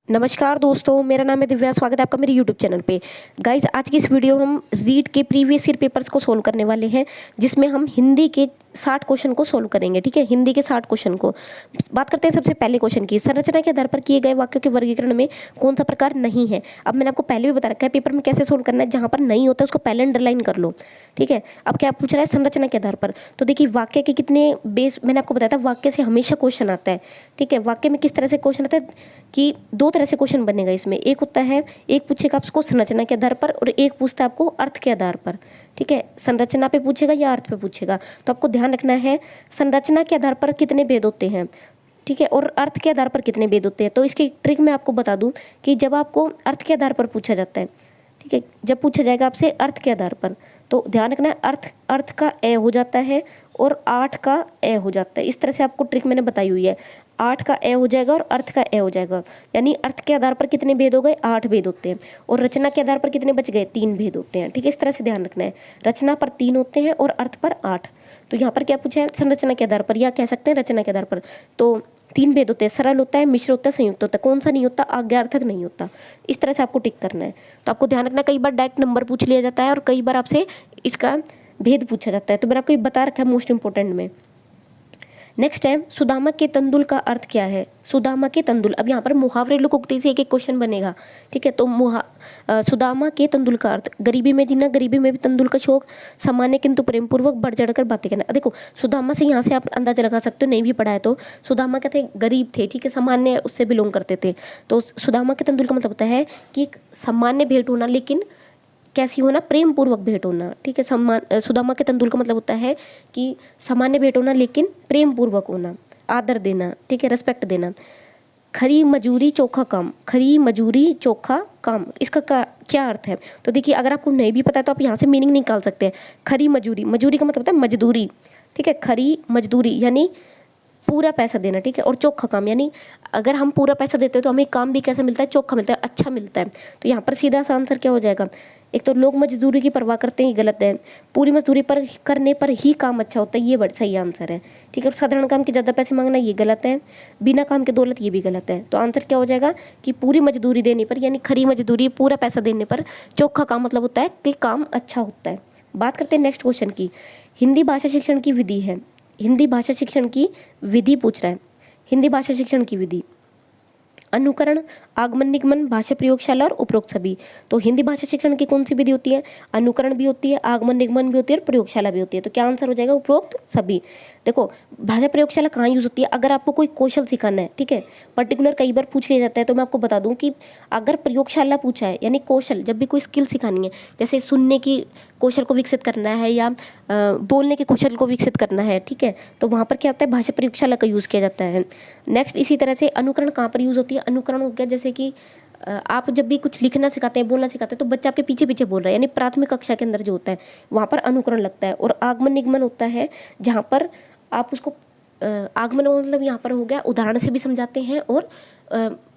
नमस्कार दोस्तों, मेरा नाम है दिव्या। स्वागत है आपका मेरे YouTube चैनल पे। गाइज, आज की इस वीडियो हम रीड के प्रीवियस ईयर पेपर्स को सोल्व करने वाले हैं, जिसमें हम हिंदी के 60 क्वेश्चन को सोल्व करेंगे। ठीक है, हिंदी के 60 क्वेश्चन को। बात करते हैं सबसे पहले क्वेश्चन की। संरचना के आधार पर किए गए वाक्यों के वर्गीकरण में कौन सा प्रकार नहीं है। अब मैंने आपको पहले भी बता रखा है पेपर में कैसे सोल्व करना है। जहाँ पर नहीं होता है उसको पहले अंडरलाइन कर लो। ठीक है, अब क्या पूछ रहा है संरचना के आधार पर। तो देखिए वाक्य के कितने बेस, मैंने आपको बताया था वाक्य से हमेशा क्वेश्चन आता है। ठीक है, वाक्य में किस तरह से क्वेश्चन आता है कि दो तरह से क्वेश्चन बनेगा इसमें। एक होता है, एक पूछेगा आपको संरचना के आधार पर और एक पूछता है आपको अर्थ के आधार पर। ठीक है, संरचना पे पूछेगा या अर्थ पे पूछेगा। तो आपको ध्यान रखना है संरचना के आधार पर कितने भेद होते हैं, ठीक है, और अर्थ के आधार पर कितने भेद होते हैं। तो इसकी ट्रिक मैं आपको बता दूं कि जब आपको अर्थ के आधार पर पूछा जाता है, ठीक है, जब पूछा जाएगा आपसे अर्थ के आधार पर, तो ध्यान रखना है अर्थ का ए हो जाता है और 8 का ए हो जाता है। इस तरह से आपको ट्रिक मैंने बताई हुई है। 8 का ए हो जाएगा और अर्थ का ए हो जाएगा। यानी अर्थ के आधार पर कितने भेद हो गए, 8 भेद होते हैं। और रचना के आधार पर कितने बच गए, 3 भेद होते हैं। ठीक है, इस तरह से ध्यान रखना है। रचना पर 3 होते हैं और अर्थ पर 8। तो यहाँ पर क्या पूछा है, संरचना के आधार पर, या कह सकते हैं रचना के आधार पर। तो 3 भेद होते हैं, सरल होता है, मिश्र होता है, संयुक्त होता है। कौन सा नहीं होता, आज्ञार्थक नहीं होता। इस तरह से आपको टिक करना है। तो आपको ध्यान रखना, कई बार डायरेक्ट नंबर पूछ लिया जाता है और कई बार आपसे इसका भेद पूछा जाता है। तो मैंने आपको ये बता रखा है मोस्ट इंपोर्टेंट में। नेक्स्ट है, सुदामा के तंदुल का अर्थ क्या है। सुदामा के तंदुल, अब यहाँ पर मुहावरे लोकोक्ति से एक एक क्वेश्चन बनेगा। ठीक है, तो सुदामा के तंदुल का अर्थ, गरीबी में जीना, गरीबी में भी तंदुल का शौक, सामान्य किंतु प्रेम पूर्वक बढ़ चढ़कर बातें करना। देखो सुदामा से यहाँ से आप अंदाजा लगा सकते हो, नहीं भी पढ़ा है तो। सुदामा क्या थे, गरीब थे, ठीक है, सामान्य उससे बिलोंग करते थे। तो सुदामा के तंदुल का मतलब होता है कि सामान्य भेंट होना, लेकिन कैसी होना, प्रेम पूर्वक भेंट होना। ठीक है, सुदामा के तंदुल का मतलब होता है कि सामान्य भेंट होना लेकिन प्रेम पूर्वक होना, आदर देना, ठीक है, रेस्पेक्ट देना। खरी मजूरी चोखा काम, खरी मजूरी चोखा काम, इसका क्या अर्थ है। तो देखिए अगर आपको नहीं भी पता है तो आप यहाँ से मीनिंग निकाल सकते हैं। खरी मजूरी, मजूरी का मतलब होता है मजदूरी। ठीक है, खरी मजदूरी यानी पूरा पैसा देना। ठीक है, और चोखा काम यानी अगर हम पूरा पैसा देते हैं तो हमें काम भी कैसा मिलता है, चोखा मिलता है, अच्छा मिलता है। तो यहाँ पर सीधा सा आंसर क्या हो जाएगा, एक तो लोग मजदूरी की परवाह करते हैं, ये गलत है। पूरी मजदूरी पर करने पर ही काम अच्छा होता है, ये बड़ा सही आंसर है। ठीक है, और साधारण काम के ज़्यादा पैसे मांगना, ये गलत है। बिना काम के दौलत, ये भी गलत है। तो आंसर क्या हो जाएगा कि पूरी मजदूरी देने पर, यानी खरी मजदूरी, पूरा पैसा देने पर चोखा काम मतलब होता है कि काम अच्छा होता है। बात करते हैं नेक्स्ट क्वेश्चन की। हिंदी भाषा शिक्षण की विधि है, हिंदी भाषा शिक्षण की विधि पूछ रहा है। हिंदी भाषा शिक्षण की विधि, अनुकरण, आगमन निगमन, भाषा प्रयोगशाला और उपरोक्त सभी। तो हिंदी भाषा शिक्षण की कौन सी विधि होती है, अनुकरण भी होती है, आगमन निगमन भी होती है और प्रयोगशाला भी होती है। तो क्या आंसर हो जाएगा, उपरोक्त सभी। देखो भाषा प्रयोगशाला कहाँ यूज होती है, अगर आपको कोई कौशल सिखाना है, ठीक है, पर्टिकुलर कई बार पूछ लिया जाता है। तो मैं आपको बता दूं कि अगर प्रयोगशाला पूछा है, यानी कौशल, जब भी कोई स्किल सिखानी है, जैसे सुनने की कौशल को विकसित करना है या बोलने के कौशल को विकसित करना है, ठीक है, तो वहाँ पर क्या होता है, भाषा प्रयोगशाला का यूज़ किया जाता है। नेक्स्ट इसी तरह से अनुकरण कहाँ पर यूज़ होती है, अनुकरण हो गया जैसे कि आप जब भी कुछ लिखना सिखाते हैं, बोलना सिखाते हैं, तो बच्चा आपके पीछे पीछे बोल रहा है, यानी प्राथमिक कक्षा के अंदर जो होता है वहाँ पर अनुकरण लगता है। और आगमन निगमन होता है जहाँ पर आप उसको आगमन मतलब यहाँ पर हो गया उदाहरण से भी समझाते हैं और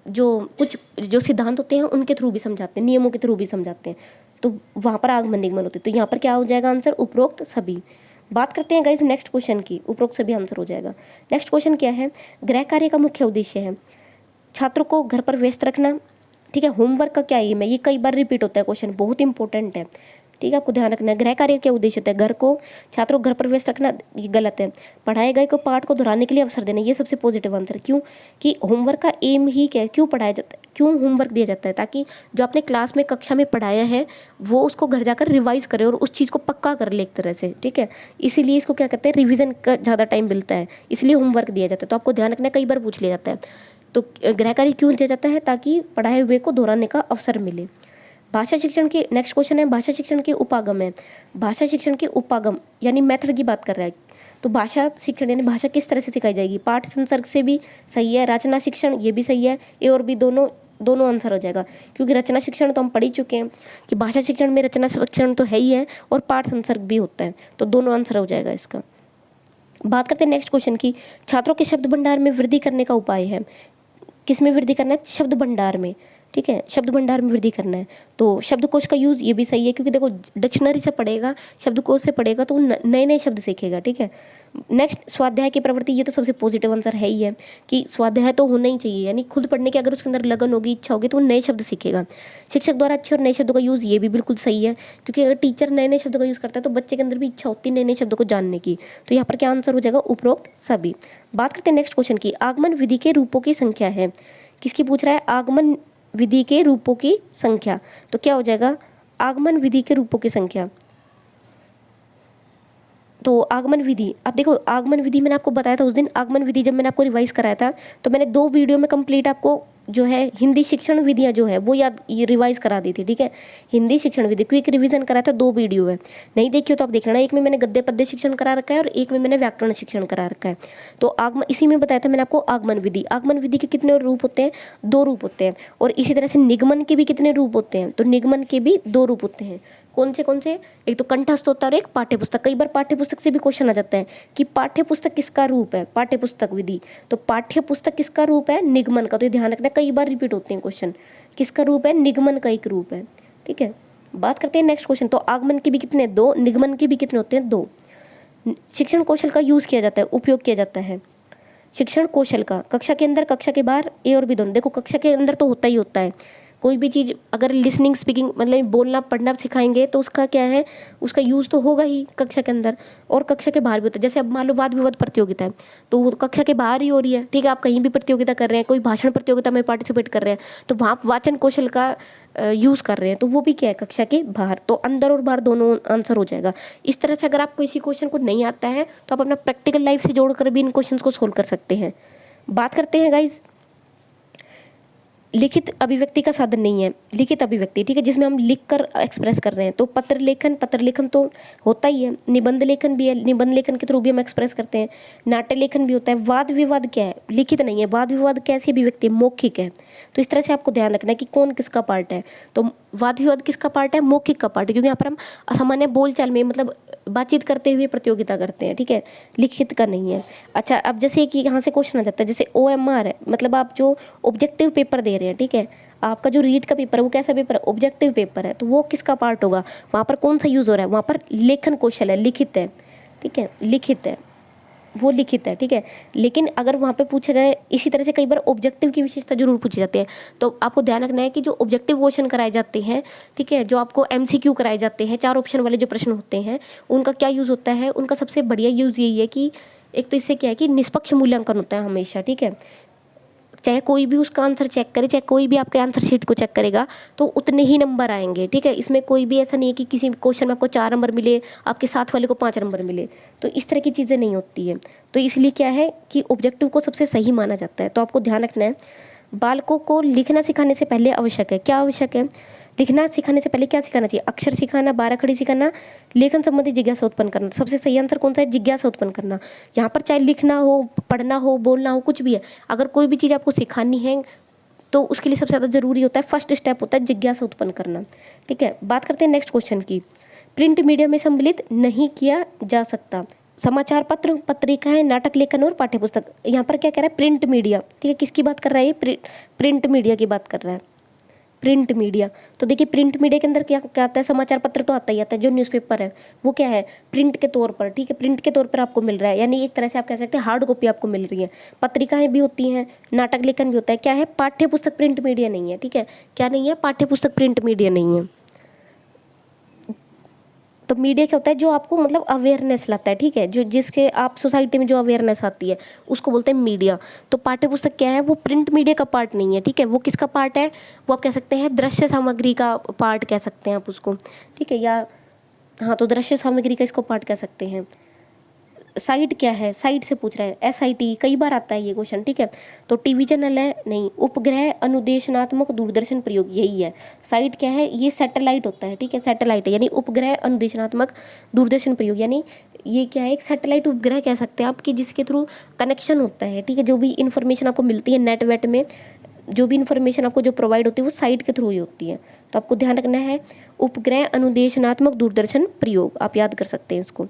जो सिद्धांत होते हैं उनके थ्रू भी समझाते हैं, नियमों के थ्रू भी समझाते हैं। तो वहाँ पर आगमन निगमन होते हैं। तो यहाँ पर क्या हो जाएगा आंसर, उपरोक्त सभी। बात करते हैं गाइस नेक्स्ट क्वेश्चन की, उपरोक्त सभी आंसर हो जाएगा। नेक्स्ट क्वेश्चन क्या है, गृह कार्य का मुख्य उद्देश्य है छात्रों को घर पर व्यस्त रखना। ठीक है, होमवर्क का क्या एम है, ये कई बार रिपीट होता है क्वेश्चन, बहुत इंपॉर्टेंट है। ठीक है, आपको ध्यान रखना है। गृह कार्य का क्या उद्देश्य होता है, घर को, छात्रों को घर पर व्यस्त रखना, ये गलत है। पढ़ाए गए को पाठ को दोहराने के लिए अवसर देना, ये सबसे पॉजिटिव आंसर। क्यों कि होमवर्क का एम ही क्या है, क्यों पढ़ाया जाता है, क्यों होमवर्क दिया जाता है, ताकि जो आपने क्लास में कक्षा में पढ़ाया है वो उसको घर जाकर रिवाइज करे और उस चीज़ को पक्का कर ले एक तरह से। ठीक है, इसीलिए इसको क्या कहते हैं, रिविजन का ज़्यादा टाइम मिलता है, इसलिए होमवर्क दिया जाता है। तो आपको ध्यान रखना है, कई बार पूछ लिया जाता है। तो गृह कार्य क्यों दिया जाता है, ताकि पढ़ाए हुए को दोहराने का अवसर मिले। भाषा शिक्षण के नेक्स्ट क्वेश्चन है, भाषा शिक्षण के उपागम है। भाषा शिक्षण के उपागम यानी मेथड की बात कर रहा है। तो भाषा शिक्षण यानी भाषा किस तरह से सिखाई जाएगी, पाठ संसर्ग से भी सही है, रचना शिक्षण ये भी सही है, ए और बी दोनों आंसर हो जाएगा। क्योंकि रचना शिक्षण तो हम पढ़ ही चुके हैं कि भाषा शिक्षण में रचना शिक्षण तो है ही है और पाठ संसर्ग भी होता है। तो दोनों आंसर हो जाएगा इसका। बात करते हैं नेक्स्ट क्वेश्चन की, छात्रों के शब्द भंडार में वृद्धि करने का उपाय है। किस में वृद्धि करना है, शब्द भंडार में। ठीक है, शब्द भंडार में वृद्धि करना है। तो शब्दकोश का यूज़ ये भी सही है, क्योंकि देखो डिक्शनरी से पढ़ेगा, शब्दकोश से पढ़ेगा तो नए नए शब्द सीखेगा। ठीक है, नेक्स्ट, स्वाध्याय की प्रवृत्ति, ये तो सबसे पॉजिटिव आंसर है ही है कि स्वाध्याय तो होना ही चाहिए, यानी खुद पढ़ने की अगर उसके अंदर लगन होगी, इच्छा होगी तो वो नए शब्द सीखेगा। शिक्षक द्वारा अच्छे और नए शब्दों का यूज़, ये भी बिल्कुल सही है, क्योंकि अगर टीचर नए नए शब्दों का यूज़ करता है तो बच्चे के अंदर भी इच्छा होती है नए नए शब्दों को जानने की। तो यहाँ पर क्या आंसर हो जाएगा, उपरोक्त सभी। बात करते हैं नेक्स्ट क्वेश्चन की, आगमन विधि के रूपों की संख्या है, किसकी पूछ रहा है, आगमन विधि के रूपों की संख्या। तो क्या हो जाएगा, आगमन विधि के रूपों की संख्या। तो आगमन विधि, अब देखो आगमन विधि मैंने आपको बताया था उस दिन, आगमन विधि जब मैंने आपको रिवाइज कराया था तो मैंने 2 वीडियो में कंप्लीट आपको जो है हिंदी शिक्षण विधियाँ जो है वो याद, ये रिवाइज करा दी थी, ठीक है। हिंदी शिक्षण विधि क्विक रिवीजन कराया था, 2 वीडियो है, नहीं देखियो तो आप देख लेना। एक में मैंने गद्य पद्य शिक्षण करा रखा है और एक में मैंने व्याकरण शिक्षण करा रखा है। तो आगमन, इसी में बताया था मैंने आपको आगमन विधि। आगमन विधि के कितने रूप होते हैं, 2 रूप होते हैं। और इसी तरह से निगमन के भी कितने रूप होते हैं, तो निगमन के भी 2 रूप होते हैं। कौन से, एक तो कंठस्थ होता है और एक पाठ्यपुस्तक। कई बार पाठ्यपुस्तक से भी क्वेश्चन आ जाता है कि पाठ्यपुस्तक किसका रूप है, पाठ्यपुस्तक विधि। तो पाठ्यपुस्तक किसका रूप है, निगमन का। तो ये ध्यान रखना, कई बार रिपीट होते हैं क्वेश्चन, किसका रूप है, निगमन का एक रूप है, ठीक है। बात करते हैं नेक्स्ट क्वेश्चन, तो आगमन के भी कितने, 2, निगमन के भी कितने होते हैं, 2। शिक्षण कौशल का यूज किया जाता है, उपयोग किया जाता है। शिक्षण कौशल का कक्षा के अंदर, कक्षा के बाहर, ए और बी दोनों। देखो कक्षा के अंदर तो होता ही होता है, कोई भी चीज़ अगर लिसनिंग स्पीकिंग मतलब बोलना पढ़ना सिखाएंगे तो उसका क्या है, उसका यूज़ तो होगा ही कक्षा के अंदर, और कक्षा के बाहर भी होता है। जैसे अब मान लो वाद विवाद प्रतियोगिता है तो वो कक्षा के बाहर ही हो रही है, ठीक है। आप कहीं भी प्रतियोगिता कर रहे हैं, कोई भाषण प्रतियोगिता में पार्टिसिपेट कर रहे हैं तो वहाँ वाचन कौशल का यूज़ कर रहे हैं, तो वो भी क्या है, कक्षा के बाहर। तो अंदर और बाहर दोनों आंसर हो जाएगा। इस तरह से अगर आपको इसी क्वेश्चन को नहीं आता है तो आप अपना प्रैक्टिकल लाइफ से जोड़कर भी इन क्वेश्चन को सोल्व कर सकते हैं। बात करते हैं गाइज, लिखित अभिव्यक्ति का साधन नहीं है, लिखित अभिव्यक्ति, ठीक है, जिसमें हम लिख कर एक्सप्रेस कर रहे हैं। तो पत्र लेखन तो होता ही है, निबंध लेखन भी है, निबंध लेखन के थ्रू भी हम एक्सप्रेस करते हैं, नाट्य लेखन भी होता है। वाद विवाद क्या है, लिखित नहीं है, वाद विवाद कैसी अभिव्यक्ति है, मौखिक है। तो इस तरह से आपको ध्यान रखना है कि कौन किसका पार्ट है। तो वाद विवाद किसका पार्ट है, मौखिक का पार्ट है, क्योंकि यहाँ पर हम असामान्य बोलचाल में मतलब बातचीत करते हुए प्रतियोगिता करते हैं, ठीक है, लिखित का नहीं है। अच्छा, अब जैसे कि यहाँ से क्वेश्चन आ जाता है, जैसे OMR है, मतलब आप जो ऑब्जेक्टिव पेपर दे रहे हैं, ठीक है, आपका जो रीड का पेपर है वो कैसा पेपर है, ऑब्जेक्टिव पेपर है, तो वो किसका पार्ट होगा, वहाँ पर कौन सा यूज़ हो रहा है, वहाँ पर लेखन कौशल है, लिखित है, ठीक है, लिखित है, वो लिखित है, ठीक है। लेकिन अगर वहाँ पे पूछा जाए, इसी तरह से कई बार ऑब्जेक्टिव की विशेषता जरूर पूछी जाती है। तो आपको ध्यान रखना है कि जो ऑब्जेक्टिव क्वेश्चन कराए जाते हैं, ठीक है, जो आपको MCQ कराए जाते हैं, 4 ऑप्शन वाले जो प्रश्न होते हैं, उनका क्या यूज़ होता है, उनका सबसे बढ़िया यूज़ यही है कि एक तो इससे क्या है कि निष्पक्ष मूल्यांकन होता है हमेशा, ठीक है। चाहे कोई भी उसका आंसर चेक करे, चाहे कोई भी आपके आंसर शीट को चेक करेगा तो उतने ही नंबर आएंगे, ठीक है। इसमें कोई भी ऐसा नहीं है कि किसी क्वेश्चन में आपको 4 नंबर मिले, आपके साथ वाले को 5 नंबर मिले, तो इस तरह की चीज़ें नहीं होती है। तो इसलिए क्या है कि ऑब्जेक्टिव को सबसे सही माना जाता है। तो आपको ध्यान रखना है, बालकों को लिखना सिखाने से पहले आवश्यक है, क्या आवश्यक है, लिखना सिखाने से पहले क्या सिखाना चाहिए, अक्षर सिखाना, बाराखड़ी सिखाना, लेखन संबंधी जिज्ञासा उत्पन्न करना। सबसे सही आंसर कौन सा है, जिज्ञासा उत्पन्न करना। यहाँ पर चाहे लिखना हो, पढ़ना हो, बोलना हो, कुछ भी है, अगर कोई भी चीज़ आपको सिखानी है तो उसके लिए सबसे ज़्यादा जरूरी होता है, फर्स्ट स्टेप होता है जिज्ञासा उत्पन्न करना, ठीक है। बात करते हैं नेक्स्ट क्वेश्चन की, प्रिंट मीडिया में सम्मिलित नहीं किया जा सकता, समाचार पत्र, पत्रिकाएं, नाटक लेखन और पाठ्यपुस्तक। यहाँ पर क्या कह रहा है, प्रिंट मीडिया, ठीक है, किसकी बात कर रहा है ये, प्रिंट मीडिया की बात कर रहा है, प्रिंट मीडिया। तो देखिए प्रिंट मीडिया के अंदर क्या क्या आता है, समाचार पत्र तो आता ही आता है, जो न्यूज़पेपर है वो क्या है, प्रिंट के तौर पर, ठीक है, प्रिंट के तौर पर आपको मिल रहा है, यानी एक तरह से आप कह सकते हैं हार्ड कॉपी आपको मिल रही है। पत्रिकाएं भी होती हैं, नाटक लेखन भी होता है, क्या है, पाठ्यपुस्तक प्रिंट मीडिया नहीं है, ठीक है, क्या नहीं है, पाठ्यपुस्तक प्रिंट मीडिया नहीं है। तो मीडिया क्या होता है, जो आपको मतलब अवेयरनेस लाता है, ठीक है, जो जिसके आप सोसाइटी में जो अवेयरनेस आती है उसको बोलते हैं मीडिया। तो पाठ्यपुस्तक क्या है, वो प्रिंट मीडिया का पार्ट नहीं है, ठीक है, वो किसका पार्ट है, वो आप कह सकते हैं दृश्य सामग्री का पार्ट कह सकते हैं आप उसको, ठीक है, या हाँ, तो दृश्य सामग्री का इसको पार्ट कह सकते हैं। साइट क्या है, साइट से पूछ रहा है, SIT, कई बार आता है ये क्वेश्चन, ठीक है। तो टीवी चैनल है नहीं, उपग्रह अनुदेशनात्मक दूरदर्शन प्रयोग, यही है। साइट क्या है, ये सैटेलाइट होता है, ठीक है, सैटेलाइट है, यानी उपग्रह अनुदेशनात्मक दूरदर्शन प्रयोग, यानी ये क्या है, एक सैटेलाइट उपग्रह कह सकते हैं आप, कि जिसके थ्रू कनेक्शन होता है, ठीक है, जो भी इन्फॉर्मेशन आपको मिलती है नेट वेट में, जो भी इन्फॉर्मेशन आपको जो प्रोवाइड होती है वो साइट के थ्रू ही होती है। तो आपको ध्यान रखना है, उपग्रह अनुदेशनात्मक दूरदर्शन प्रयोग, आप याद कर सकते हैं इसको।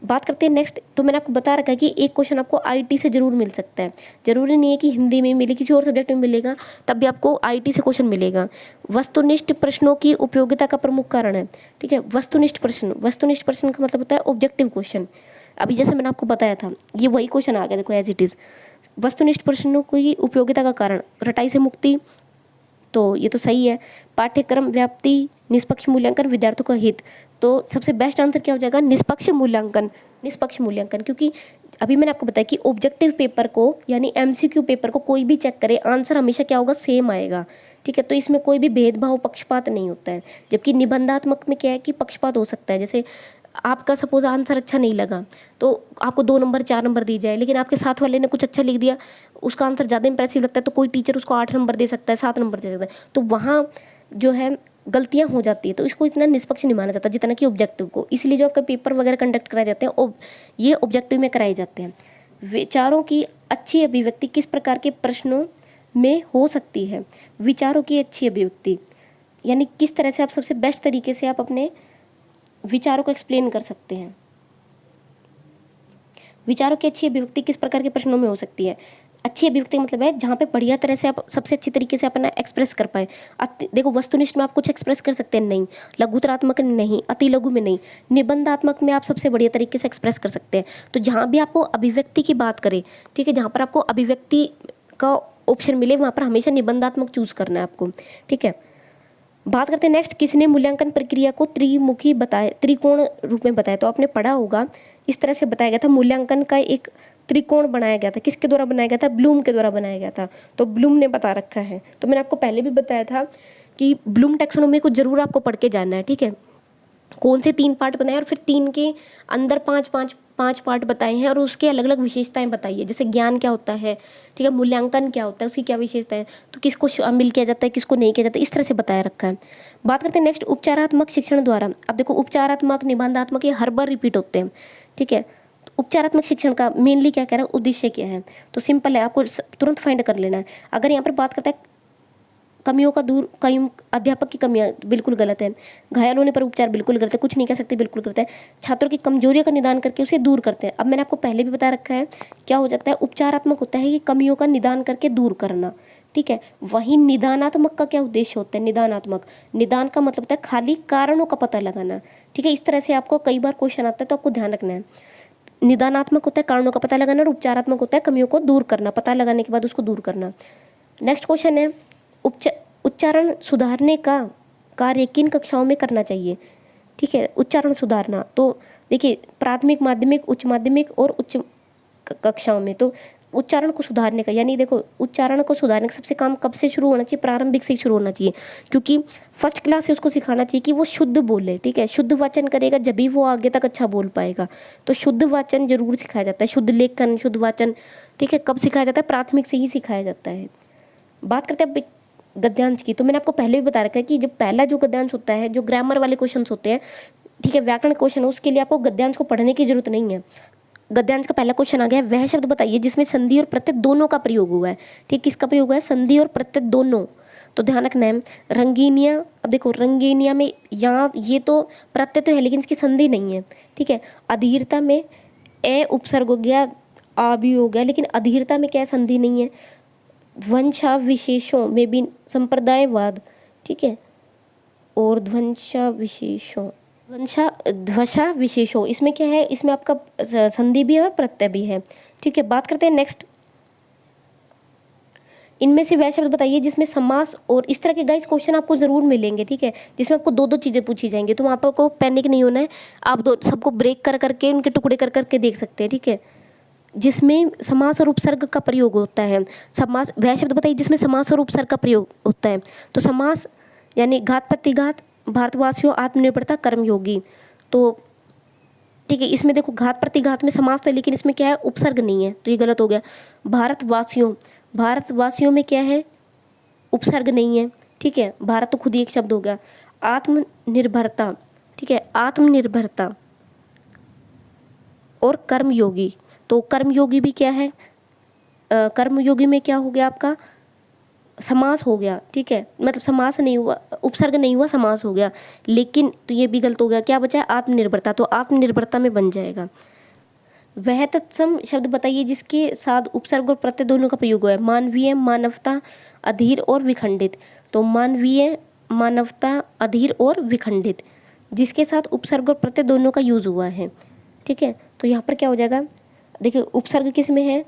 बात करते हैं नेक्स्ट, तो मैंने आपको बता रखा है कि एक क्वेश्चन आपको IT से जरूर मिल सकता है, जरूरी नहीं है कि हिंदी में मिले, किसी और सब्जेक्ट में मिलेगा तब भी आपको IT से क्वेश्चन मिलेगा। वस्तुनिष्ठ प्रश्नों की उपयोगिता का प्रमुख कारण है, ठीक है, वस्तुनिष्ठ प्रश्न, वस्तुनिष्ठ प्रश्न का मतलब होता है ऑब्जेक्टिव क्वेश्चन। अभी जैसे मैंने आपको बताया था, ये वही क्वेश्चन आ गया, देखो एज इट इज़। वस्तुनिष्ठ प्रश्नों की उपयोगिता का कारण, रटाई से मुक्ति, तो ये तो सही है। पाठ्यक्रम व्याप्ति, निष्पक्ष मूल्यांकन, विद्यार्थियों का हित, तो सबसे बेस्ट आंसर क्या हो जाएगा, निष्पक्ष मूल्यांकन। निष्पक्ष मूल्यांकन, क्योंकि अभी मैंने आपको बताया कि ऑब्जेक्टिव पेपर को यानी एमसीक्यू पेपर को कोई भी चेक करे, आंसर हमेशा क्या होगा, सेम आएगा, ठीक है। तो इसमें कोई भी भेदभाव, पक्षपात नहीं होता है। जबकि निबंधात्मक में क्या है कि पक्षपात हो सकता है। जैसे आपका सपोज आंसर अच्छा नहीं लगा तो आपको 2 नंबर 4 नंबर दी जाए, लेकिन आपके साथ वाले ने कुछ अच्छा लिख दिया, उसका आंसर ज़्यादा इंप्रेसिव लगता है, तो कोई टीचर उसको 8 नंबर दे सकता है, 7 नंबर दे सकता है। तो वहाँ जो है गलतियाँ हो जाती है, तो इसको इतना निष्पक्ष नहीं माना जाता जितना कि ऑब्जेक्टिव को। इसलिए जो आपका पेपर वगैरह कंडक्ट कराए जाते हैं ये ऑब्जेक्टिव में कराए जाते हैं। विचारों की अच्छी अभिव्यक्ति किस प्रकार के प्रश्नों में हो सकती है। विचारों की अच्छी अभिव्यक्ति यानी किस तरह से आप सबसे बेस्ट तरीके से आप अपने विचारों को एक्सप्लेन कर सकते हैं। विचारों की अच्छी अभिव्यक्ति किस प्रकार के प्रश्नों में हो सकती है। अच्छी अभिव्यक्ति मतलब है जहाँ पे बढ़िया तरह से आप सबसे अच्छी तरीके से अपना एक्सप्रेस कर पाए। देखो वस्तुनिष्ठ में आप कुछ एक्सप्रेस कर सकते हैं नहीं, लघुतरात्मक में नहीं, अति लघु में नहीं, निबंधात्मक में आप सबसे बढ़िया तरीके से एक्सप्रेस कर सकते हैं। तो जहाँ भी आपको अभिव्यक्ति की बात करें, ठीक है, जहाँ पर आपको अभिव्यक्ति का ऑप्शन मिले वहाँ पर हमेशा निबंधात्मक चूज करना है आपको, ठीक है। बात करते हैं नेक्स्ट, किसने मूल्यांकन प्रक्रिया को त्रिमुखी बताया, त्रिकोण रूप में बताया। तो आपने पढ़ा होगा इस तरह से बताया गया था, मूल्यांकन का एक त्रिकोण बनाया गया था। किसके द्वारा बनाया गया था, ब्लूम के द्वारा बनाया गया था। तो ब्लूम ने बता रखा है। तो मैंने आपको पहले भी बताया था कि ब्लूम टैक्सोनॉमी को जरूर आपको पढ़ के जानना है, ठीक है। कौन से 3 पार्ट बनाए और फिर 3 के अंदर 5 पार्ट बताए हैं और उसके अलग अलग विशेषताएं बताइए। जैसे ज्ञान क्या होता है, ठीक है, मूल्यांकन क्या होता है, उसकी क्या विशेषताएं, तो किसको शामिल किया जाता है, किसको नहीं किया जाता, इस तरह से बताया रखा है। बात करते हैं नेक्स्ट, उपचारात्मक शिक्षण द्वारा। अब देखो उपचारात्मक, निबंधात्मक ये हर बार रिपीट होते हैं, ठीक है। तो उपचारात्मक शिक्षण का मेनली क्या कह रहा है, उद्देश्य क्या है, तो सिंपल है, आपको तुरंत फाइंड कर लेना है। अगर यहाँ पर बात करता है कमियों का दूर, कई अध्यापक की कमियां, बिल्कुल गलत है। घायल होने पर उपचार, बिल्कुल गलत है, कुछ नहीं कह सकते, बिल्कुल गलत है। छात्रों की कमजोरियों का निदान करके उसे दूर करते हैं। अब मैंने आपको पहले भी बता रखा है क्या हो जाता है, उपचारात्मक होता है कि कमियों का निदान करके दूर करना, ठीक है। वहीं निदानात्मक का क्या उद्देश्य होता है, निदानात्मक, निदान का मतलब होता है खाली कारणों का पता लगाना, ठीक है। इस तरह से आपको कई बार क्वेश्चन आता है, तो आपको ध्यान रखना है। निदानात्मक होता है कारणों का पता लगाना और उपचारात्मक होता है कमियों को दूर करना, पता लगाने के बाद उसको दूर करना। नेक्स्ट क्वेश्चन है, उच्चारण सुधारने का कार्य किन कक्षाओं में करना चाहिए, ठीक है। उच्चारण सुधारना, तो देखिए प्राथमिक, माध्यमिक, उच्च माध्यमिक और उच्च कक्षाओं में। तो उच्चारण को सुधारने का यानी देखो उच्चारण को सुधारने का सबसे काम कब से शुरू होना चाहिए, प्रारंभिक से शुरू होना चाहिए, क्योंकि फर्स्ट क्लास से उसको सिखाना चाहिए कि वो शुद्ध बोले, ठीक है। शुद्ध वाचन करेगा जब भी वो आगे तक अच्छा बोल पाएगा। तो शुद्ध वाचन जरूर सिखाया जाता है, शुद्ध लेखन, शुद्ध वाचन, ठीक है। कब सिखाया जाता है, प्राथमिक से ही सिखाया जाता है। बात करते हैं गद्यांश की। तो मैंने आपको पहले भी बता रखा है कि जब पहला जो गद्यांश होता है, जो ग्रामर वाले क्वेश्चन होते हैं, ठीक है, व्याकरण क्वेश्चन, उसके लिए आपको गद्यांश को पढ़ने की जरूरत नहीं है। गद्यांश का पहला क्वेश्चन आ गया है, वह शब्द बताइए जिसमें संधि और प्रत्यय दोनों का प्रयोग हुआ है, ठीक। किसका प्रयोग हुआ है, संधि और प्रत्यय दोनों। तो ध्यान रखना है, रंगीनिया। अब देखो रंगीनिया में यहाँ ये तो प्रत्यय तो है लेकिन इसकी संधि नहीं है, ठीक है। अधीरता में ए उपसर्ग हो गया, आ भी हो गया, लेकिन अधीरता में क्या संधि नहीं है। ध्वंसा विशेषों में भी संप्रदायवाद, ठीक है, और ध्वंसा विशेषों इसमें क्या है, इसमें आपका संधि भी है और प्रत्यय भी है, ठीक है। बात करते हैं नेक्स्ट, इनमें से वह शब्द बताइए जिसमें समास, और इस तरह के गाइस क्वेश्चन आपको जरूर मिलेंगे, ठीक है, जिसमें आपको 2-2 चीजें पूछी जाएंगी। तो वहाँ पर आपको पैनिक नहीं होना है, आप सबको ब्रेक कर करके उनके टुकड़े कर करके देख सकते हैं, ठीक है। जिसमें समास और उपसर्ग का प्रयोग होता है, समास, वह शब्द बताइए जिसमें समास और उपसर्ग का प्रयोग होता है। तो समास यानी घात प्रतिघात, भारतवासियों, आत्मनिर्भरता, कर्मयोगी। तो ठीक है, इसमें देखो घात प्रतिघात में समास तो है लेकिन इसमें क्या है, उपसर्ग नहीं है, तो ये गलत हो गया। भारतवासियों, भारतवासियों में क्या है, उपसर्ग नहीं है, ठीक है। भारत तो खुद ही एक शब्द हो गया। आत्मनिर्भरता, ठीक है, आत्मनिर्भरता और कर्मयोगी। तो कर्मयोगी भी क्या है, कर्मयोगी में क्या हो गया आपका, समास हो गया, ठीक है, मतलब समास नहीं हुआ, उपसर्ग नहीं हुआ, समास हो गया। लेकिन तो ये भी गलत हो गया, क्या बचा है, आत्मनिर्भरता, तो आत्मनिर्भरता में बन जाएगा। वह तत्सम शब्द बताइए जिसके साथ उपसर्ग और प्रत्यय दोनों का प्रयोग हुआ है। मानवीय, मानवता, अधीर और विखंडित। तो मानवीय, मानवता, अधीर और विखंडित, जिसके साथ उपसर्ग और प्रत्यय दोनों का यूज हुआ है, ठीक है। तो यहाँ पर क्या हो जाएगा, देखिए उपसर्ग किस में है,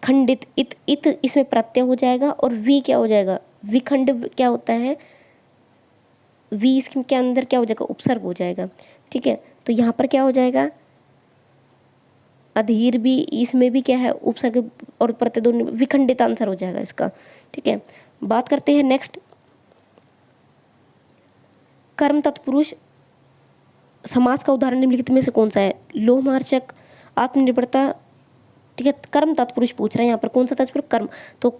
खंडित, इत इसमें प्रत्यय हो जाएगा, और वी क्या हो जाएगा, विखंड क्या होता है, वी इसके अंदर क्या हो जाएगा, उपसर्ग हो जाएगा। ठीक है। तो यहाँ पर क्या हो जाएगा, अधीर भी, इसमें भी क्या है, उपसर्ग और प्रत्यय दोनों, विखंडित आंसर हो जाएगा इसका। ठीक है। बात करते हैं नेक्स्ट, कर्म तत्पुरुष समास का उदाहरण निम्नलिखित में से कौन सा है, लोमहर्षक, आत्मनिर्भरता। ठीक है। कर्म तत्पुरुष पूछ रहे हैं यहाँ पर, कौन सा तत्पुरुष, कर्म। तो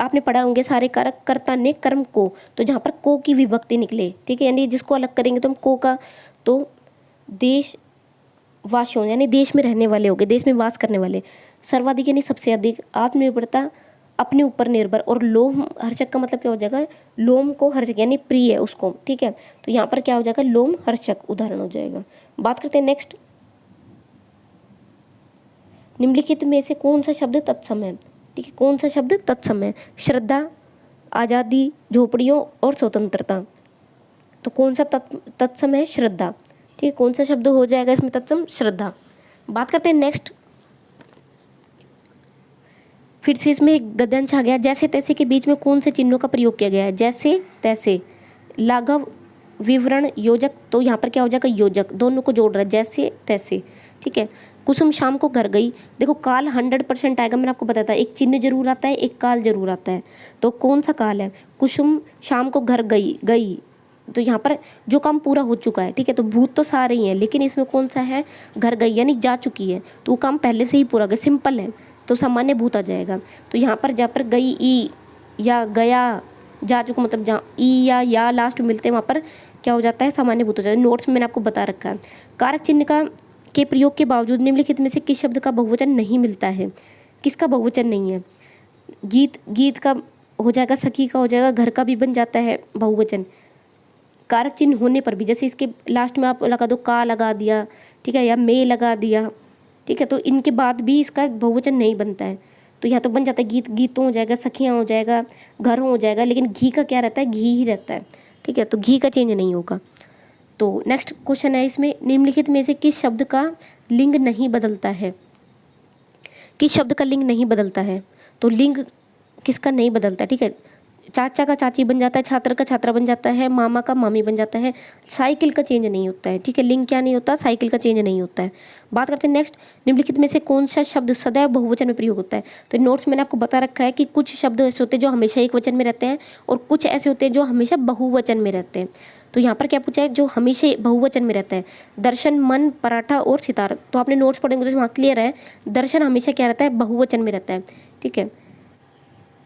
आपने पढ़ा होंगे सारे कारक कर्ता ने कर्म को, तो जहाँ पर को की विभक्ति निकले, ठीक है, यानी जिसको अलग करेंगे तो हम को का, तो देश वासियों यानी देश में रहने वाले हो गए, देश में वास करने वाले, सर्वाधिक यानी सबसे अधिक, आत्मनिर्भरता अपने ऊपर निर्भर, और लोम हर्षक का मतलब क्या हो जाएगा, लोम को हर्षक यानी प्रिय है उसको। ठीक है। तो यहाँ पर क्या हो जाएगा, लोम हर्षक उदाहरण हो जाएगा। बात करते हैं नेक्स्ट, निम्नलिखित में से कौन सा शब्द तत्सम है। ठीक है। कौन सा शब्द तत्सम है, श्रद्धा, आज़ादी, झोपड़ियों और स्वतंत्रता। तो कौन सा तत्सम है, श्रद्धा। ठीक है। कौन सा शब्द हो जाएगा इसमें तत्सम, श्रद्धा। बात करते हैं नेक्स्ट, फिर से इसमें एक गद्यांश आ गया, जैसे तैसे के बीच में कौन से चिन्हों का प्रयोग किया गया है, जैसे तैसे, लाघव, विवरण, योजक। तो यहाँ पर क्या हो जाएगा, योजक, दोनों को जोड़ रहा है, जैसे तैसे। ठीक है। कुसुम शाम को घर गई, देखो काल 100% आएगा, मैंने आपको बताया था, एक चिन्ह जरूर आता है, एक काल जरूर आता है। तो कौन सा काल है, कुसुम शाम को घर गई। तो यहाँ पर जो काम पूरा हो चुका है। ठीक है। तो भूत तो सारे ही हैं, लेकिन इसमें कौन सा है, घर गई यानी जा चुकी है, तो वो काम पहले से ही पूरा गया, सिंपल है, तो सामान्य भूत आ जाएगा। तो यहाँ पर जहाँ पर गई ई या गया, जा चुका मतलब जहाँ ई या लास्ट में मिलते हैं वहाँ पर क्या हो जाता है, सामान्य भूत हो जाता है। नोट्स में मैंने आपको बता रखा है। कारक चिन्ह का के प्रयोग के बावजूद निम्नलिखित में से किस शब्द का बहुवचन नहीं मिलता है, किसका बहुवचन नहीं है, गीत का हो जाएगा, सखी का हो जाएगा, घर का भी बन जाता है बहुवचन। कारक चिन्ह होने पर भी, जैसे इसके लास्ट में आप लगा दो, का लगा दिया, ठीक है, या में लगा दिया, ठीक है, तो इनके बाद भी इसका बहुवचन नहीं बनता है। तो यहाँ तो बन जाता है गीतों हो जाएगा, सखियाँ हो जाएगा, घर हो जाएगा, लेकिन घी का क्या रहता है, घी ही रहता है। ठीक है। तो घी का चेंज नहीं होगा। तो नेक्स्ट क्वेश्चन है इसमें, निम्नलिखित में से किस शब्द का लिंग नहीं बदलता है, किस शब्द का लिंग नहीं बदलता है। तो लिंग किसका नहीं बदलता। ठीक है। चाचा का चाची बन जाता है, छात्र का छात्रा बन जाता है, मामा का मामी बन जाता है, साइकिल का चेंज नहीं होता है। ठीक है। लिंग क्या नहीं होता, साइकिल का चेंज नहीं होता है। बात करते हैं नेक्स्ट, निम्नलिखित में से कौन सा शब्द सदैव बहुवचन में प्रयोग होता है। तो नोट्स मैंने आपको बता रखा है कि कुछ शब्द ऐसे होते हैं जो हमेशा एक वचन में रहते हैं, और कुछ ऐसे होते हैं जो हमेशा बहुवचन में रहते हैं। तो यहाँ पर क्या पूछा है, जो हमेशा बहुवचन में रहता है, दर्शन, मन, पराठा और सितार। तो आपने नोट्स पढ़ेंगे तो वहाँ क्लियर है, दर्शन हमेशा क्या रहता है, बहुवचन में रहता है। ठीक है।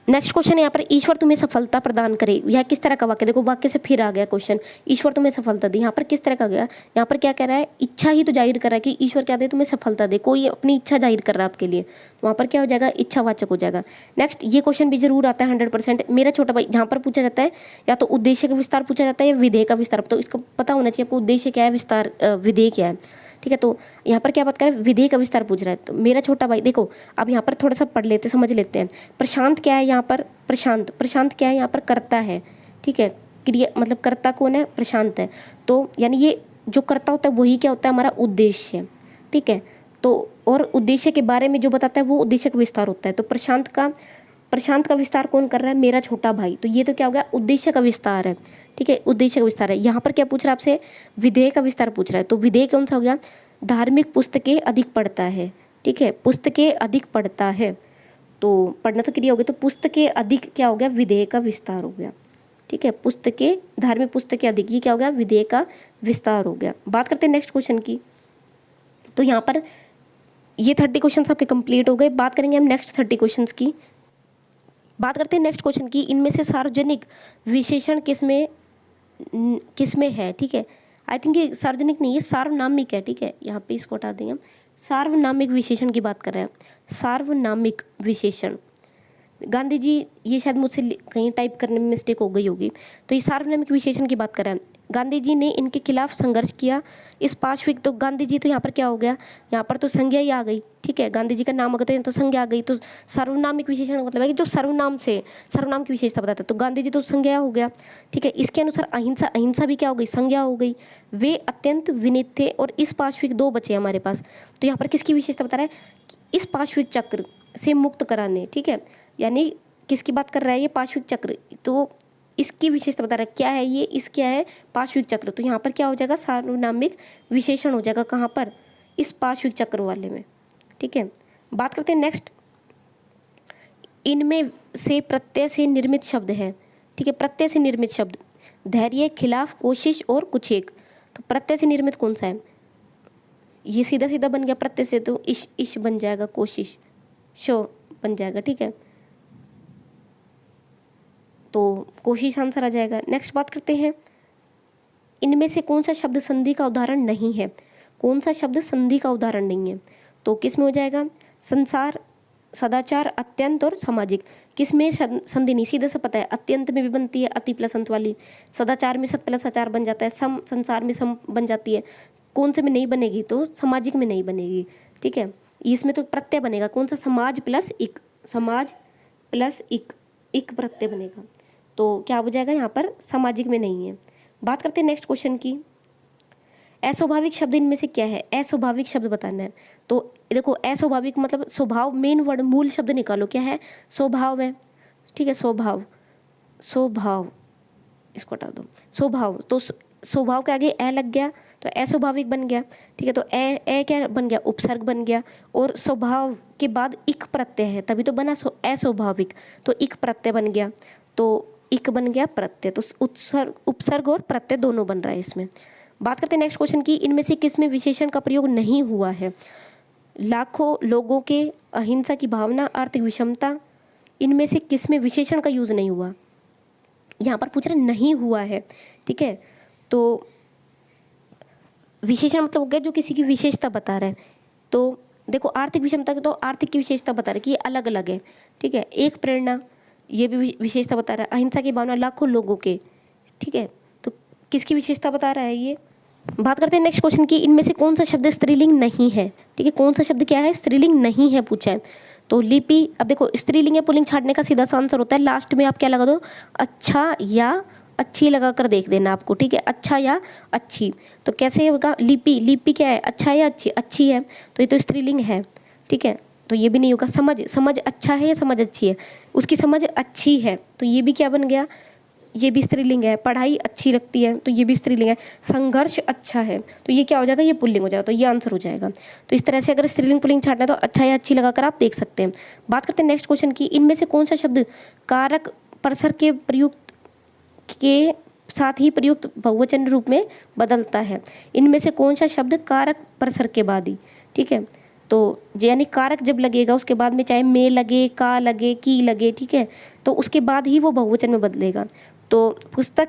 नेक्स्ट क्वेश्चन यहाँ पर, ईश्वर तुम्हें सफलता प्रदान करे, यह किस तरह का वाक्य, देखो वाक्य से फिर आ गया क्वेश्चन, ईश्वर तुम्हें सफलता दे, यहाँ पर किस तरह का गया, यहाँ पर क्या कह रहा है, इच्छा ही तो जाहिर कर रहा है कि ईश्वर क्या दे, तुम्हें सफलता दे, कोई अपनी इच्छा जाहिर कर रहा है आपके लिए, वहाँ पर क्या हो जाएगा, इच्छावाचक हो जाएगा। नेक्स्ट, ये क्वेश्चन भी जरूर आता है 100%, मेरा छोटा भाई, जहाँ पर पूछा जाता है या तो उद्देश्य का विस्तार पूछा जाता है या विधेय का विस्तार, तो इसका पता होना चाहिए आपको, उद्देश्य क्या है, विस्तार विधेय क्या है। ठीक है। तो यहाँ पर क्या बात करें, विधेय का विस्तार पूछ रहा है। तो मेरा छोटा भाई देखो, अब यहाँ पर थोड़ा सा पढ़ लेते, समझ लेते हैं। प्रशांत क्या है यहाँ पर, प्रशांत क्या है यहाँ पर, कर्ता है। ठीक है। क्रिया मतलब कर्ता कौन है, प्रशांत है। तो यानी ये जो कर्ता होता है वही क्या होता है, हमारा उद्देश्य। ठीक है। तो और उद्देश्य के बारे में जो बताता है वो उद्देश्य का विस्तार होता है। तो प्रशांत का विस्तार कौन कर रहा है, मेरा छोटा भाई। तो ये तो क्या हो गया, उद्देश्य का विस्तार है। ठीक है। उद्देश्य का विस्तार है। यहाँ पर क्या पूछ रहा है आपसे, विधेय का विस्तार पूछ रहा है। तो विधेय कौन सा हो गया, धार्मिक पुस्तकें अधिक पढ़ता है। ठीक है। पुस्तकें अधिक पढ़ता है, तो पढ़ना तो क्रिया हो गई, तो पुस्तकें अधिक क्या हो गया, विधेय का विस्तार हो गया। ठीक है। पुस्तकें, धार्मिक पुस्तकें अधिक, ये क्या हो गया, विधेय का विस्तार हो गया। बात करते हैं नेक्स्ट क्वेश्चन की। तो यहाँ पर ये 30 क्वेश्चन आपके कंप्लीट हो गए। बात करेंगे हम नेक्स्ट 30 क्वेश्चन की। बात करते हैं नेक्स्ट क्वेश्चन की, इनमें से सार्वजनिक विशेषण किसमें है। ठीक है। आई थिंक ये सार्वजनिक नहीं, ये सार्वनामिक है। ठीक है। यहाँ पे इसको हटा देंगे हम, सार्वनामिक विशेषण की बात कर रहे हैं, सार्वनामिक विशेषण। गांधी जी, ये शायद मुझसे कहीं टाइप करने में मिस्टेक हो गई होगी। तो ये सार्वनामिक विशेषण की बात कर रहा है। गांधी जी ने इनके खिलाफ संघर्ष किया। इस पार्श्विक, तो गांधी जी, तो यहाँ पर क्या हो गया, यहाँ पर तो संज्ञा ही आ गई, ठीक है। गांधी जी का नाम अगर तो यहाँ तो संज्ञा आ गई। तो सार्वनामिक विशेषण का मतलब है कि जो सर्वनाम से सर्वनाम की विशेषता बताता है। तो गांधी जी तो संज्ञा हो गया, ठीक है। इसके अनुसार अहिंसा, अहिंसा भी क्या हो गई, संज्ञा हो गई। वे अत्यंत विनीत थे। और इस पार्श्विक दो बचे हमारे पास। तो यहाँ पर किसकी विशेषता बता रहा है, इस पार्श्विक चक्र से मुक्त कराने, ठीक है। यानी किसकी बात कर रहा है, ये पार्श्विक चक्र। तो इसकी विशेषता बता रहा है, क्या है ये, इस क्या है, पार्श्विक चक्र। तो यहाँ पर क्या हो जाएगा, सार्वनामिक विशेषण हो जाएगा। कहाँ पर, इस पार्श्विक चक्र वाले में, ठीक है। बात करते हैं नेक्स्ट। इनमें से प्रत्यय से निर्मित शब्द है, ठीक है। प्रत्यय से निर्मित शब्द, धैर्य, खिलाफ, कोशिश और कुछ एक। तो प्रत्यय से निर्मित कौन सा है, ये सीधा सीधा बन गया प्रत्यय से, तो इश बन जाएगा, कोशिश शो बन जाएगा, ठीक है। तो कोशिश आंसर आ जाएगा। नेक्स्ट बात करते हैं, इनमें से कौन सा शब्द संधि का उदाहरण नहीं है, कौन सा शब्द संधि का उदाहरण नहीं है। तो किस में हो जाएगा, संसार, सदाचार, अत्यंत और सामाजिक। किस में संधि नहीं, सीधे से पता है, अत्यंत में भी बनती है अति प्लस अंत वाली, सदाचार में सत प्लस आचार बन जाता है, सम संसार में सम बन जाती है। कौन से में नहीं बनेगी, तो सामाजिक में नहीं बनेगी, ठीक है। इसमें तो प्रत्यय बनेगा, कौन सा, समाज प्लस इक, समाज प्लस इक प्रत्यय बनेगा। तो क्या हो जाएगा यहाँ पर, सामाजिक में नहीं है। बात करते हैं नेक्स्ट क्वेश्चन की, अस्वाभाविक शब्द इनमें से क्या है, अस्वाभाविक शब्द बताना है। तो देखो, अस्वाभाविक मतलब स्वभाव, मेन वर्ड, मूल शब्द निकालो, क्या है, स्वभाव है, ठीक है। स्वभाव, स्वभाव, इसको हटा दो, स्वभाव। तो स्वभाव के आगे ए लग गया तो अस्वाभाविक बन गया, ठीक है। तो ए क्या बन गया, उपसर्ग बन गया। और स्वभाव के बाद इक प्रत्यय है, तभी तो बना अस्वाभाविक, तो इक प्रत्यय बन गया, तो इक बन गया प्रत्यय। तो उपसर्ग और प्रत्यय दोनों बन रहा है इसमें। बात करते हैं नेक्स्ट क्वेश्चन की, इनमें से किस में विशेषण का प्रयोग नहीं हुआ है, लाखों लोगों के, अहिंसा की भावना, आर्थिक विषमता। इनमें से किस में विशेषण का यूज नहीं हुआ, यहाँ पर पूछ रहे नहीं हुआ है, ठीक है। तो विशेषण मतलब हो गया जो किसी की विशेषता बता रहा है। तो देखो, आर्थिक विषमता की, तो आर्थिक की विशेषता बता रहा है कि ये अलग अलग है, ठीक है। एक प्रेरणा, ये भी विशेषता बता रहा है। अहिंसा की भावना, लाखों लोगों के, ठीक है। तो किसकी विशेषता बता रहा है ये। बात करते हैं नेक्स्ट क्वेश्चन की, इनमें से कौन सा शब्द स्त्रीलिंग नहीं है, ठीक है। कौन सा शब्द क्या है, स्त्रीलिंग नहीं है पूछा है। तो लिपि, अब देखो स्त्रीलिंग या पुल्लिंग छाटने का सीधा सा आंसर होता है, लास्ट में आप क्या लगा दो, अच्छा या अच्छी लगा कर देख देना आपको, ठीक है। अच्छा या अच्छी, तो कैसे होगा, लिपि, लिपि क्या है, अच्छा या अच्छी, अच्छी है, तो ये तो स्त्रीलिंग है, ठीक है। तो ये भी नहीं होगा। समझ, समझ अच्छा है या समझ अच्छी है, उसकी समझ अच्छी है, तो ये भी क्या बन गया, ये भी स्त्रीलिंग है। पढ़ाई अच्छी लगती है, तो ये भी स्त्रीलिंग है। संघर्ष अच्छा है, तो ये क्या हो जाएगा, ये पुल्लिंग हो जाएगा, तो ये आंसर हो जाएगा। तो इस तरह से अगर स्त्रीलिंग पुल्लिंग छाटना है तो अच्छा या अच्छी लगाकर आप देख सकते हैं। बात करते हैं नेक्स्ट क्वेश्चन की, इनमें से कौन सा शब्द कारक परसर के प्रयुक्त के साथ ही प्रयुक्त बहुवचन रूप में बदलता है। इनमें से कौन सा शब्द कारक परसर के बाद ही, ठीक है। तो यानी कारक जब लगेगा उसके बाद में, चाहे में लगे, का लगे, की लगे, ठीक है, तो उसके बाद ही वो बहुवचन में बदलेगा। तो पुस्तक,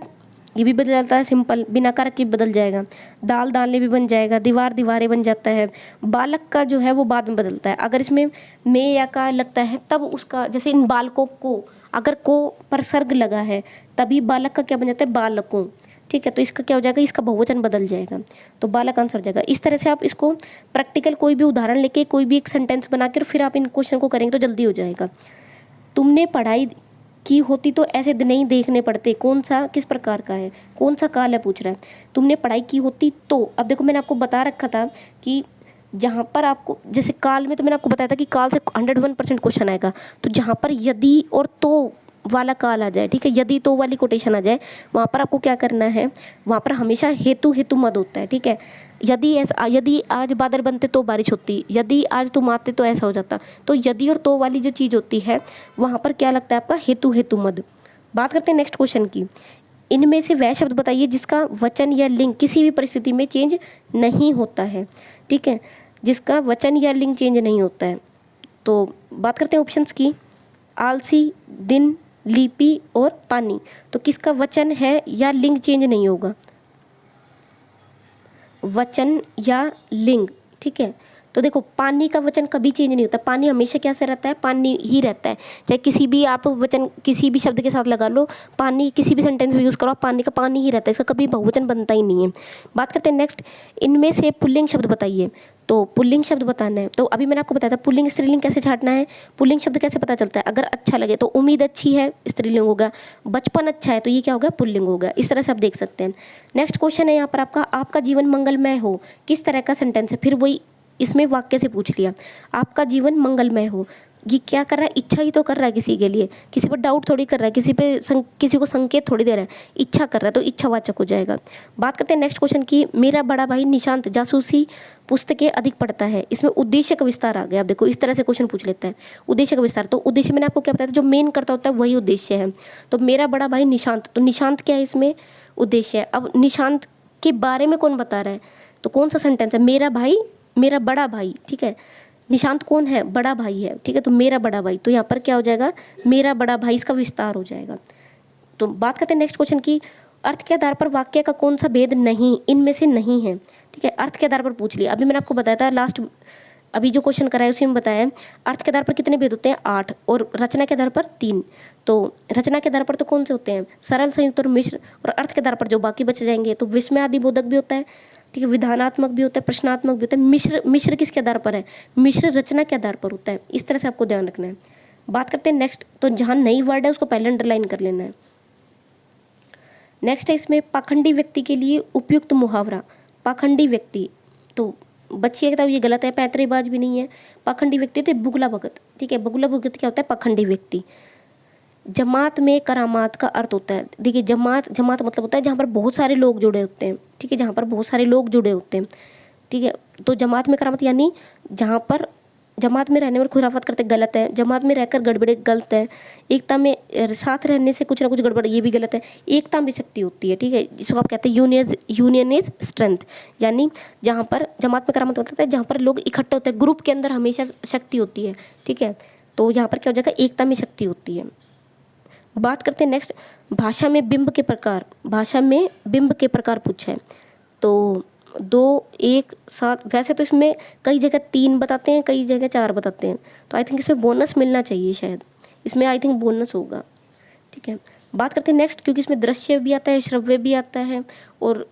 ये भी बदल जाता है, सिंपल बिना कारक के बदल जाएगा। दाल दालें भी बन जाएगा, दीवार दीवारें बन जाता है। बालक का जो है वो बाद में बदलता है, अगर इसमें में या का लगता है तब उसका, जैसे इन बालकों को अगर को पर सर्ग लगा है तभी बालक का क्या बन जाता है, बालकों, ठीक है। तो इसका क्या हो जाएगा, इसका बहुवचन बदल जाएगा, तो बालक आंसर हो जाएगा। इस तरह से आप इसको प्रैक्टिकल कोई भी उदाहरण लेके कोई भी एक सेंटेंस बनाकर फिर आप इन क्वेश्चन को करेंगे तो जल्दी हो जाएगा। तुमने पढ़ाई की होती तो ऐसे नहीं देखने पड़ते, कौन सा किस प्रकार का है, कौन सा काल है पूछ रहा है। तुमने पढ़ाई की होती तो, अब देखो मैंने आपको बता रखा था कि जहाँ पर आपको, जैसे काल में तो मैंने आपको बताया था कि काल से 101% क्वेश्चन आएगा। तो जहाँ पर यदि और तो वाला काल आ जाए, ठीक है, यदि तो वाली कोटेशन आ जाए, वहाँ पर आपको क्या करना है, वहाँ पर हमेशा हेतु हेतु मत होता है, ठीक है। यदि ऐसा, यदि आज बादल बनते तो बारिश होती, यदि आज तुम आते तो ऐसा हो जाता। तो यदि और तो वाली जो चीज़ होती है वहाँ पर क्या लगता है आपका, हेतु हेतु मद। बात करते हैं नेक्स्ट क्वेश्चन की, इनमें से वह शब्द बताइए जिसका वचन या लिंग किसी भी परिस्थिति में चेंज नहीं होता है, ठीक है, जिसका वचन या लिंग चेंज नहीं होता है। तो बात करते हैं ऑप्शंस की, आलसी, दिन, लिपि और पानी। तो किसका वचन है या लिंग चेंज नहीं होगा, वचन या लिंग, ठीक है। तो देखो पानी का वचन कभी चेंज नहीं होता, पानी हमेशा कैसे रहता है, पानी ही रहता है। चाहे किसी भी आप वचन किसी भी शब्द के साथ लगा लो, पानी किसी भी सेंटेंस में यूज़ करो, आप पानी का पानी ही रहता है, इसका कभी बहुवचन बनता ही नहीं है। बात करते हैं नेक्स्ट, इनमें से पुल्लिंग शब्द बताइए। तो पुल्लिंग शब्द बताना है, तो अभी मैंने आपको बताया था पुल्लिंग स्त्रीलिंग कैसे छांटना है। पुल्लिंग शब्द कैसे पता चलता है, अगर अच्छा लगे तो उम्मीद अच्छी है स्त्रीलिंग होगा, बचपन अच्छा है तो ये क्या होगा, पुल्लिंग होगा। इस तरह से आप देख सकते हैं। नेक्स्ट क्वेश्चन है यहाँ पर आपका, आपका जीवन मंगलमय हो, किस तरह का सेंटेंस है, फिर वही इसमें वाक्य से पूछ लिया। आपका जीवन मंगलमय हो, ये क्या कर रहा है, इच्छा ही तो कर रहा है किसी के लिए, किसी पर डाउट थोड़ी कर रहा है, किसी को संकेत थोड़ी दे रहा है, इच्छा कर रहा है, तो इच्छावाचक हो जाएगा। बात करते हैं नेक्स्ट क्वेश्चन की, मेरा बड़ा भाई निशांत जासूसी पुस्तकें अधिक पढ़ता है। इसमें उद्देश्य का विस्तार आ गया। आप देखो इस तरह से क्वेश्चन पूछ लेते हैं, उद्देश्य का विस्तार। तो उद्देश्य मैंने आपको क्या बताया था, जो मेन करता होता है वही उद्देश्य है। तो मेरा बड़ा भाई निशांत, तो निशांत क्या है, इसमें उद्देश्य है। अब निशांत के बारे में कौन बता रहा है, तो कौन सा सेंटेंस है, मेरा भाई, मेरा बड़ा भाई, ठीक है। निशांत कौन है, बड़ा भाई है, ठीक है। तो मेरा बड़ा भाई, तो यहाँ पर क्या हो जाएगा, मेरा बड़ा भाई, इसका विस्तार हो जाएगा। तो बात करते हैं नेक्स्ट क्वेश्चन की, अर्थ के आधार पर वाक्य का कौन सा भेद नहीं, इनमें से नहीं है, ठीक है। अर्थ के आधार पर पूछ लिया, अभी मैंने आपको बताया था लास्ट, अभी जो क्वेश्चन कराया उसी में बताया है, अर्थ के आधार पर कितने भेद होते हैं, 8, और रचना के आधार पर 3। तो रचना के आधार पर तो कौन से होते हैं, सरल, संयुक्त और मिश्र, और अर्थ के आधार पर जो बाकी बच जाएंगे तो विस्मयादि बोधक भी होता है, ठीक है, विधानात्मक भी होता है, प्रश्नात्मक भी होता है। मिश्र किसके आधार पर है, मिश्र रचना के आधार पर होता है। इस तरह से आपको ध्यान रखना है। बात करते हैं नेक्स्ट, तो जहाँ नई वर्ड है उसको पहले अंडरलाइन कर लेना है। नेक्स्ट है इसमें पाखंडी व्यक्ति के लिए उपयुक्त मुहावरा। पाखंडी व्यक्ति, तो बच्ची किताब ये गलत है, पैतरेबाज भी नहीं है। पाखंडी व्यक्ति थे बुगला भगत, ठीक है। बुगला भगत क्या होता है, पाखंडी व्यक्ति। जमात में करामात का अर्थ होता है, देखिए जमात मतलब होता है जहाँ पर बहुत सारे लोग जुड़े होते हैं, ठीक है, जहाँ पर बहुत सारे लोग जुड़े होते हैं, ठीक है। तो जमात में करामात यानी जहाँ पर जमात में रहने में खुराफात करते गलत है, जमात में रहकर गड़बड़े गलत है, एकता में साथ रहने से कुछ ना कुछ गड़बड़ ये भी गलत है। एकता में शक्ति होती है, ठीक है, जिसको आप कहते हैं यूनियन इज स्ट्रेंथ। यानी जहाँ पर जमात में करामात मतलब है जहाँ पर लोग इकट्ठे होते हैं, ग्रुप के अंदर हमेशा शक्ति होती है, ठीक है। तो यहाँ पर क्या हो जाएगा, एकता में शक्ति होती है। बात करते हैं नेक्स्ट, भाषा में बिंब के प्रकार। भाषा में बिंब के प्रकार पूछा है, तो 2, 1, 7, वैसे तो इसमें कई जगह 3 बताते हैं, कई जगह 4 बताते हैं, तो आई थिंक इसमें बोनस मिलना चाहिए, शायद इसमें आई थिंक बोनस होगा, ठीक है। बात करते हैं नेक्स्ट, क्योंकि इसमें दृश्य भी आता है, श्रव्य भी आता है, और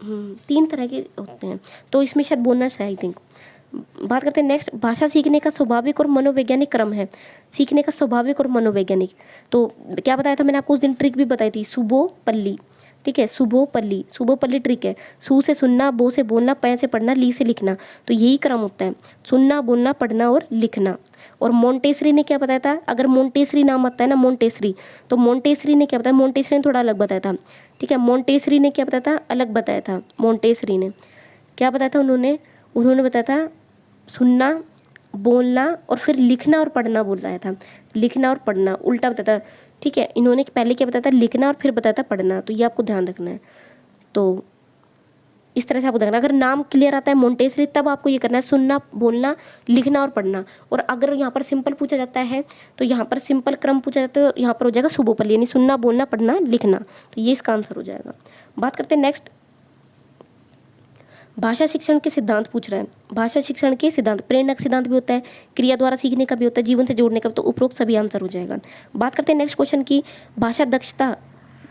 3 तरह के होते हैं, तो इसमें शायद बोनस है आई थिंक। बात करते हैं नेक्स्ट, भाषा सीखने का स्वाभाविक और मनोवैज्ञानिक क्रम है। सीखने का स्वाभाविक और मनोवैज्ञानिक, तो क्या बताया था मैंने आपको उस दिन, ट्रिक भी बताई थी, सुबो पल्ली, ठीक है। सुबो पल्ली ट्रिक है। सु से सुनना, बो से बोलना, पै से पढ़ना, ली से लिखना, तो यही क्रम होता है, सुनना, बोलना, पढ़ना और लिखना। और मोंटेसरी ने क्या बताया था, अगर मोंटेसरी नाम आता है ना, मोंटेसरी, तो मोंटेसरी ने क्या बताया, मोंटेसरी ने थोड़ा अलग बताया था, ठीक है। मोंटेसरी ने क्या बताया था, अलग बताया था। मोंटेसरी ने क्या बताया था, उन्होंने बताया था सुनना, बोलना और फिर लिखना और पढ़ना बताया था। लिखना और पढ़ना उल्टा बताया था, ठीक है। इन्होंने पहले क्या बताया था, लिखना, और फिर बताया था पढ़ना, तो ये आपको ध्यान रखना है। तो इस तरह से आपको देखना, अगर नाम क्लियर आता है मोंटेसरी तब आपको ये करना है, सुनना, बोलना, लिखना और पढ़ना। और अगर यहाँ पर सिंपल पूछा जाता है, तो यहाँ पर सिंपल क्रम पूछा जाता है, तो यहाँ पर हो जाएगा सुबोपल्ली, यानी सुनना, बोलना, पढ़ना, लिखना, तो ये इसका आंसर हो जाएगा। बात करते हैं नेक्स्ट, भाषा शिक्षण के सिद्धांत पूछ रहा है। भाषा शिक्षण के सिद्धांत, प्रेरणा का सिद्धांत भी होता है, क्रिया द्वारा सीखने का भी होता है, जीवन से जोड़ने का, तो उपरोक्त सभी आंसर हो जाएगा। बात करते हैं नेक्स्ट क्वेश्चन की, भाषा दक्षता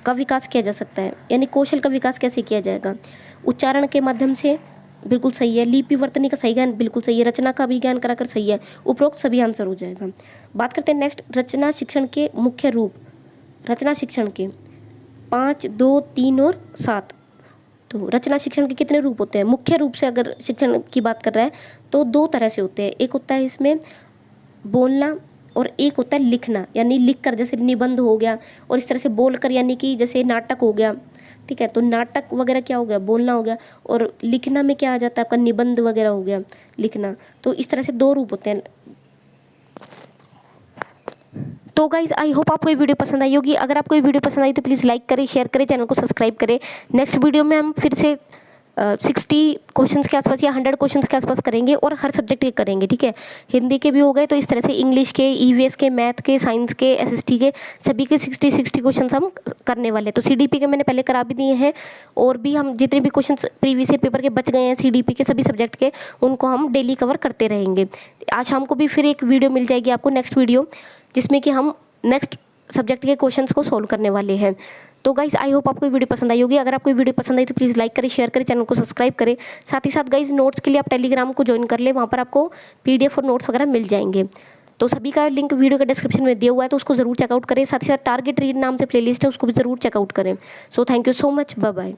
का विकास किया जा सकता है, यानी कौशल का विकास कैसे किया जाएगा। उच्चारण के माध्यम से, बिल्कुल सही है। लिपि वर्तनी का सही ज्ञान, बिल्कुल सही है। रचना का भी ज्ञान कराकर, सही है। उपरोक्त सभी आंसर हो जाएगा। बात करते हैं नेक्स्ट, रचना शिक्षण के मुख्य रूप। रचना शिक्षण के 5, 2, 3 और 7, तो रचना शिक्षण के कितने रूप होते हैं, मुख्य रूप से अगर शिक्षण की बात कर रहा है तो 2 तरह से होते हैं। एक होता है इसमें बोलना, और एक होता है लिखना, यानी लिख कर, जैसे निबंध हो गया, और इस तरह से बोल कर, यानी कि जैसे नाटक हो गया, ठीक है। तो नाटक वगैरह क्या हो गया, बोलना हो गया, और लिखना में क्या आ जाता है आपका, निबंध वगैरह हो गया, लिखना। तो इस तरह से 2 रूप होते हैं। तो गाइज आई होप आपको ये वीडियो पसंद आई होगी। अगर आपको ये वीडियो पसंद आई तो प्लीज़ लाइक करें, शेयर करें, चैनल को सब्सक्राइब करें। नेक्स्ट वीडियो में हम फिर से 60 क्वेश्चंस के आसपास या 100 क्वेश्चंस के आसपास करेंगे और हर सब्जेक्ट के करेंगे, ठीक है। हिंदी के भी हो गए, तो इस तरह से इंग्लिश के, ईवीएस के, मैथ के, साइंस के, एसएसटी के, सभी के 60 क्वेश्चंस हम करने वाले हैं। तो सीडीपी के मैंने पहले करा भी दिए हैं, और भी हम जितने भी क्वेश्चंस प्रीवियस ईयर पेपर के बच गए हैं सीडीपी के सभी सब्जेक्ट के, उनको हम डेली कवर करते रहेंगे। आज शाम को भी फिर एक वीडियो मिल जाएगी आपको, नेक्स्ट वीडियो, जिसमें कि हम नेक्स्ट सब्जेक्ट के क्वेश्चंस को सोल्व करने वाले हैं। तो गाइज आई होप आपको वीडियो पसंद आई होगी। अगर आपको वीडियो पसंद आई तो प्लीज़ लाइक करें, शेयर करें, चैनल को सब्सक्राइब करें। साथ ही साथ गाइज नोट्स के लिए आप टेलीग्राम को ज्वाइन कर ले, वहाँ पर आपको पीडीएफ और नोट्स वगैरह मिल जाएंगे। तो सभी का लिंक वीडियो के डिस्क्रिप्शन में दिया हुआ है, तो उसको ज़रूर चेकआउट करें। साथ ही साथ टारगेट रीड नाम से प्लेलिस्ट है, उसको भी ज़रूर चेकआउट करें। So thank you so much, bye bye.